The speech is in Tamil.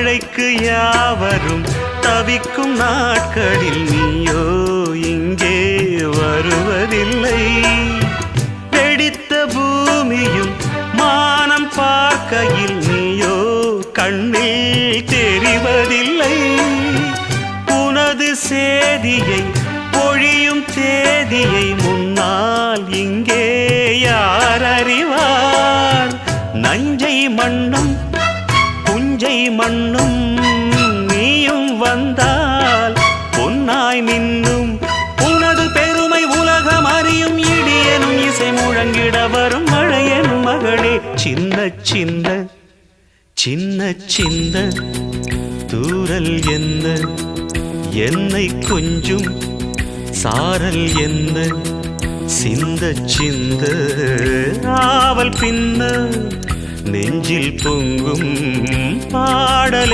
இழைக்கு யாவரும் தவிக்கும் நாட்களில் நீயோ இங்கே வருவதில்லை. வெடித்த பூமியும் மானம் பார்க்கையில் நீயோ கண்ணில் தெரிவதில்லை. உனது சேதியை பொழியும் தேதியை முன்னால் இங்கே யார் அறிவார்? நஞ்சை மண்ணும் புஞ்சை மண்ணும் நீயும் வந்தால் பொன்னாய் மின்னும். உனது பெருமை உலகம் அறியும். இடியனும் இசை முழங்கிட வரும் மழையனும் மகளே. சின்ன சின்ன சின்ன சின்ன தூரல் என்ன, என்னை கொஞ்சும் சாரல் என்ன, சிந்த சிந்த ஆவல் பின்ன நெஞ்சில் பொங்கும் பாடல்.